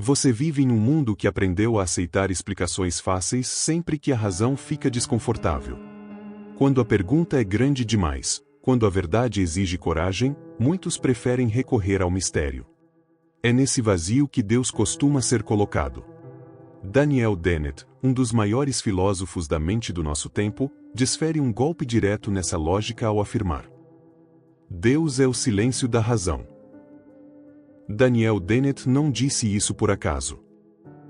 Você vive em um mundo que aprendeu a aceitar explicações fáceis sempre que a razão fica desconfortável. Quando a pergunta é grande demais, quando a verdade exige coragem, muitos preferem recorrer ao mistério. É nesse vazio que Deus costuma ser colocado. Daniel Dennett, um dos maiores filósofos da mente do nosso tempo, desfere um golpe direto nessa lógica ao afirmar: Deus é o silêncio da razão. Daniel Dennett não disse isso por acaso.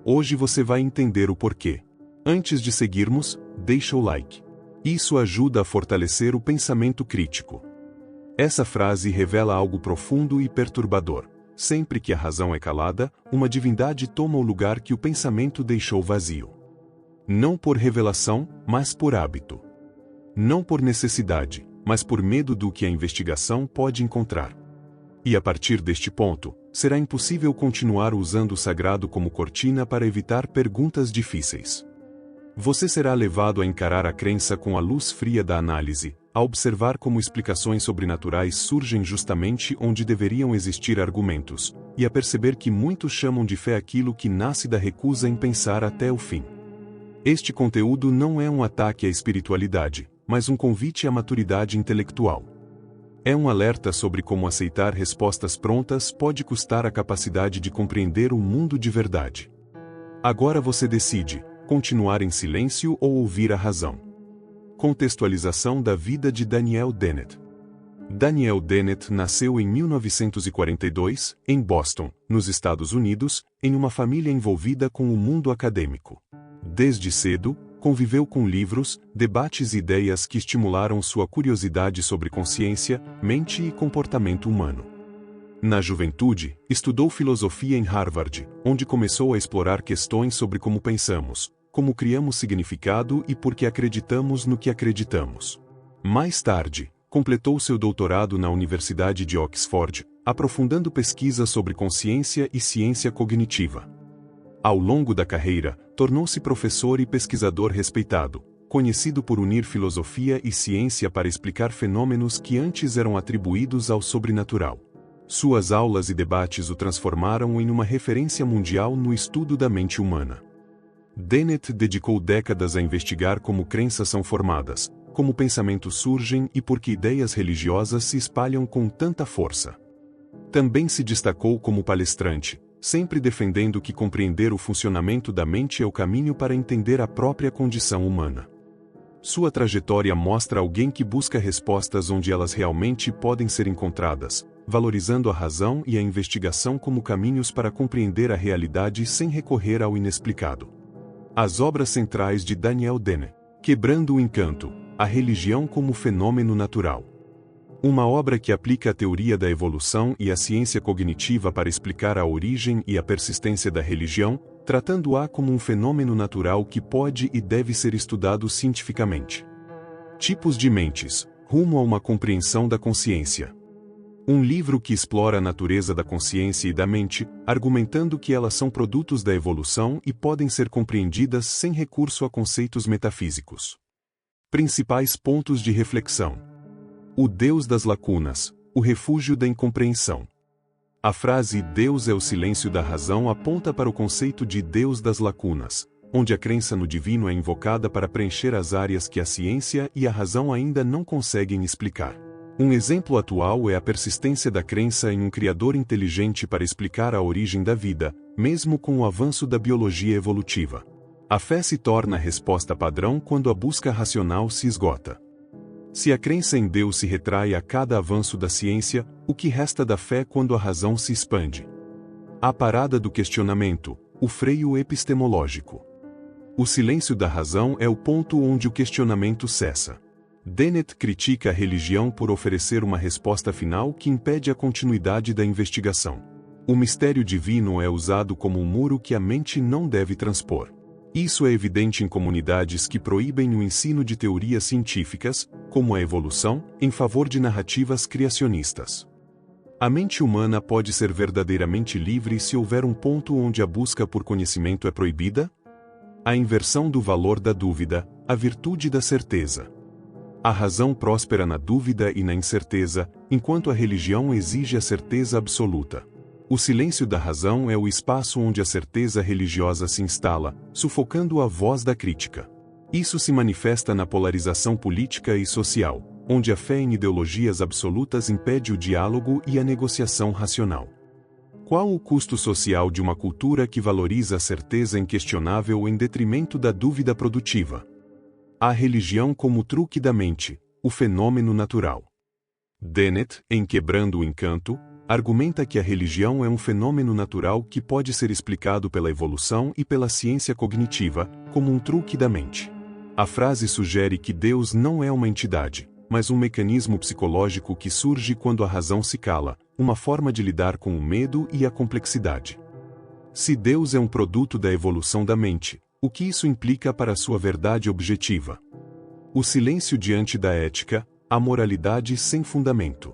Hoje você vai entender o porquê. Antes de seguirmos, deixa o like. Isso ajuda a fortalecer o pensamento crítico. Essa frase revela algo profundo e perturbador. Sempre que a razão é calada, uma divindade toma o lugar que o pensamento deixou vazio. Não por revelação, mas por hábito. Não por necessidade, mas por medo do que a investigação pode encontrar. E a partir deste ponto, será impossível continuar usando o sagrado como cortina para evitar perguntas difíceis. Você será levado a encarar a crença com a luz fria da análise, a observar como explicações sobrenaturais surgem justamente onde deveriam existir argumentos, e a perceber que muitos chamam de fé aquilo que nasce da recusa em pensar até o fim. Este conteúdo não é um ataque à espiritualidade, mas um convite à maturidade intelectual. É um alerta sobre como aceitar respostas prontas pode custar a capacidade de compreender o mundo de verdade. Agora você decide: continuar em silêncio ou ouvir a razão. Contextualização da vida de Daniel Dennett. Daniel Dennett nasceu em 1942, em Boston, nos Estados Unidos, em uma família envolvida com o mundo acadêmico. Desde cedo, conviveu com livros, debates e ideias que estimularam sua curiosidade sobre consciência, mente e comportamento humano. Na juventude, estudou filosofia em Harvard, onde começou a explorar questões sobre como pensamos, como criamos significado e por que acreditamos no que acreditamos. Mais tarde, completou seu doutorado na Universidade de Oxford, aprofundando pesquisas sobre consciência e ciência cognitiva. Ao longo da carreira, tornou-se professor e pesquisador respeitado, conhecido por unir filosofia e ciência para explicar fenômenos que antes eram atribuídos ao sobrenatural. Suas aulas e debates o transformaram em uma referência mundial no estudo da mente humana. Dennett dedicou décadas a investigar como crenças são formadas, como pensamentos surgem e por que ideias religiosas se espalham com tanta força. Também se destacou como palestrante, sempre defendendo que compreender o funcionamento da mente é o caminho para entender a própria condição humana. Sua trajetória mostra alguém que busca respostas onde elas realmente podem ser encontradas, valorizando a razão e a investigação como caminhos para compreender a realidade sem recorrer ao inexplicado. As obras centrais de Daniel Dennett: Quebrando o Encanto, a religião como fenômeno natural. Uma obra que aplica a teoria da evolução e a ciência cognitiva para explicar a origem e a persistência da religião, tratando-a como um fenômeno natural que pode e deve ser estudado cientificamente. Tipos de mentes, rumo a uma compreensão da consciência. Um livro que explora a natureza da consciência e da mente, argumentando que elas são produtos da evolução e podem ser compreendidas sem recurso a conceitos metafísicos. Principais pontos de reflexão. O Deus das lacunas, o refúgio da incompreensão. A frase "Deus é o silêncio da razão" aponta para o conceito de Deus das lacunas, onde a crença no divino é invocada para preencher as áreas que a ciência e a razão ainda não conseguem explicar. Um exemplo atual é a persistência da crença em um criador inteligente para explicar a origem da vida, mesmo com o avanço da biologia evolutiva. A fé se torna a resposta padrão quando a busca racional se esgota. Se a crença em Deus se retrai a cada avanço da ciência, o que resta da fé quando a razão se expande? A parada do questionamento, o freio epistemológico. O silêncio da razão é o ponto onde o questionamento cessa. Dennett critica a religião por oferecer uma resposta final que impede a continuidade da investigação. O mistério divino é usado como um muro que a mente não deve transpor. Isso é evidente em comunidades que proíbem o ensino de teorias científicas, como a evolução, em favor de narrativas criacionistas. A mente humana pode ser verdadeiramente livre se houver um ponto onde a busca por conhecimento é proibida? A inversão do valor da dúvida, a virtude da certeza. A razão próspera na dúvida e na incerteza, enquanto a religião exige a certeza absoluta. O silêncio da razão é o espaço onde a certeza religiosa se instala, sufocando a voz da crítica. Isso se manifesta na polarização política e social, onde a fé em ideologias absolutas impede o diálogo e a negociação racional. Qual o custo social de uma cultura que valoriza a certeza inquestionável em detrimento da dúvida produtiva? A religião como truque da mente, o fenômeno natural. Dennett, em Quebrando o Encanto, argumenta que a religião é um fenômeno natural que pode ser explicado pela evolução e pela ciência cognitiva, como um truque da mente. A frase sugere que Deus não é uma entidade, mas um mecanismo psicológico que surge quando a razão se cala, uma forma de lidar com o medo e a complexidade. Se Deus é um produto da evolução da mente, o que isso implica para sua verdade objetiva? O silêncio diante da ética, a moralidade sem fundamento.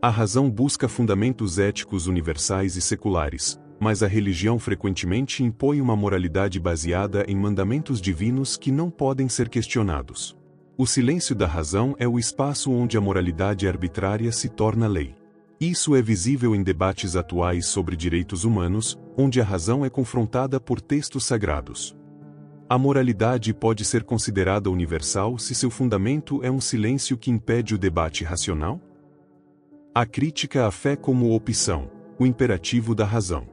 A razão busca fundamentos éticos universais e seculares, mas a religião frequentemente impõe uma moralidade baseada em mandamentos divinos que não podem ser questionados. O silêncio da razão é o espaço onde a moralidade arbitrária se torna lei. Isso é visível em debates atuais sobre direitos humanos, onde a razão é confrontada por textos sagrados. A moralidade pode ser considerada universal se seu fundamento é um silêncio que impede o debate racional? A crítica à fé como opção, o imperativo da razão.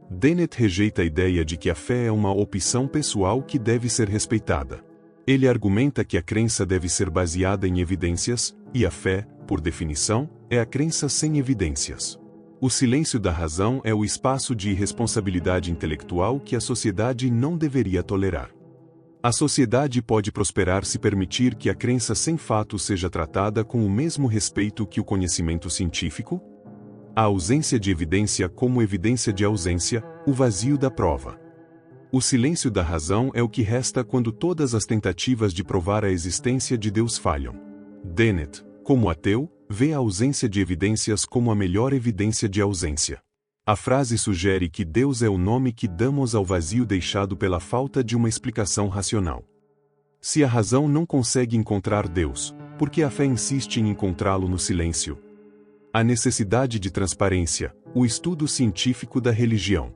Dennett rejeita a ideia de que a fé é uma opção pessoal que deve ser respeitada. Ele argumenta que a crença deve ser baseada em evidências, e a fé, por definição, é a crença sem evidências. O silêncio da razão é o espaço de irresponsabilidade intelectual que a sociedade não deveria tolerar. A sociedade pode prosperar se permitir que a crença sem fatos seja tratada com o mesmo respeito que o conhecimento científico? A ausência de evidência como evidência de ausência, o vazio da prova. O silêncio da razão é o que resta quando todas as tentativas de provar a existência de Deus falham. Dennett, como ateu, vê a ausência de evidências como a melhor evidência de ausência. A frase sugere que Deus é o nome que damos ao vazio deixado pela falta de uma explicação racional. Se a razão não consegue encontrar Deus, por que a fé insiste em encontrá-lo no silêncio? A necessidade de transparência, o estudo científico da religião.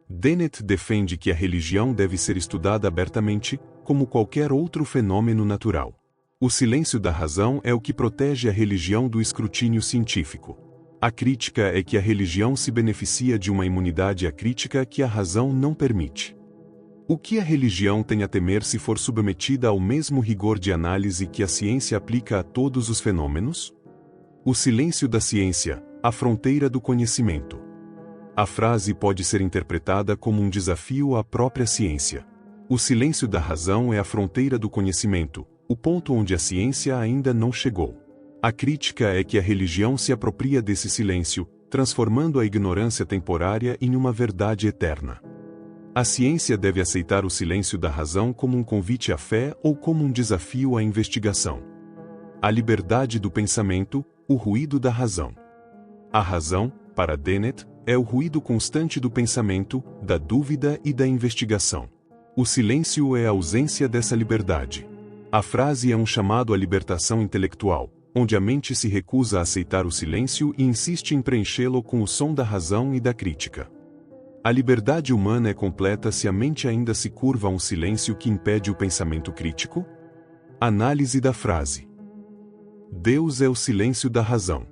Dennett defende que a religião deve ser estudada abertamente, como qualquer outro fenômeno natural. O silêncio da razão é o que protege a religião do escrutínio científico. A crítica é que a religião se beneficia de uma imunidade à crítica que a razão não permite. O que a religião tem a temer se for submetida ao mesmo rigor de análise que a ciência aplica a todos os fenômenos? O silêncio da ciência, a fronteira do conhecimento. A frase pode ser interpretada como um desafio à própria ciência. O silêncio da razão é a fronteira do conhecimento, o ponto onde a ciência ainda não chegou. A crítica é que a religião se apropria desse silêncio, transformando a ignorância temporária em uma verdade eterna. A ciência deve aceitar o silêncio da razão como um convite à fé ou como um desafio à investigação. A liberdade do pensamento, o ruído da razão. A razão, para Dennett, é o ruído constante do pensamento, da dúvida e da investigação. O silêncio é a ausência dessa liberdade. A frase é um chamado à libertação intelectual, onde a mente se recusa a aceitar o silêncio e insiste em preenchê-lo com o som da razão e da crítica. A liberdade humana é completa se a mente ainda se curva a um silêncio que impede o pensamento crítico? Análise da frase. Deus é o silêncio da razão.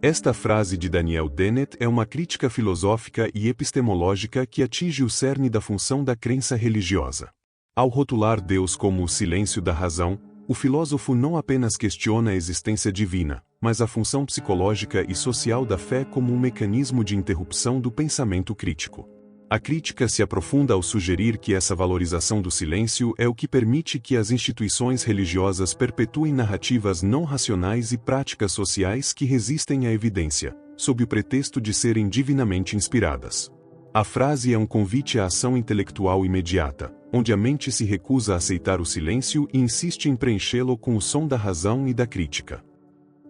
Esta frase de Daniel Dennett é uma crítica filosófica e epistemológica que atinge o cerne da função da crença religiosa. Ao rotular Deus como o silêncio da razão, o filósofo não apenas questiona a existência divina, mas a função psicológica e social da fé como um mecanismo de interrupção do pensamento crítico. A crítica se aprofunda ao sugerir que essa valorização do silêncio é o que permite que as instituições religiosas perpetuem narrativas não racionais e práticas sociais que resistem à evidência, sob o pretexto de serem divinamente inspiradas. A frase é um convite à ação intelectual imediata, onde a mente se recusa a aceitar o silêncio e insiste em preenchê-lo com o som da razão e da crítica.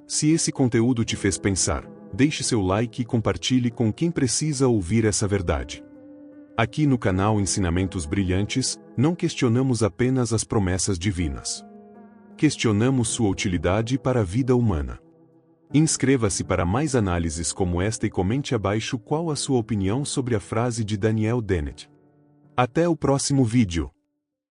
Se esse conteúdo te fez pensar, deixe seu like e compartilhe com quem precisa ouvir essa verdade. Aqui no canal Ensinamentos Brilhantes, não questionamos apenas as promessas divinas. Questionamos sua utilidade para a vida humana. Inscreva-se para mais análises como esta e comente abaixo qual a sua opinião sobre a frase de Daniel Dennett. Até o próximo vídeo.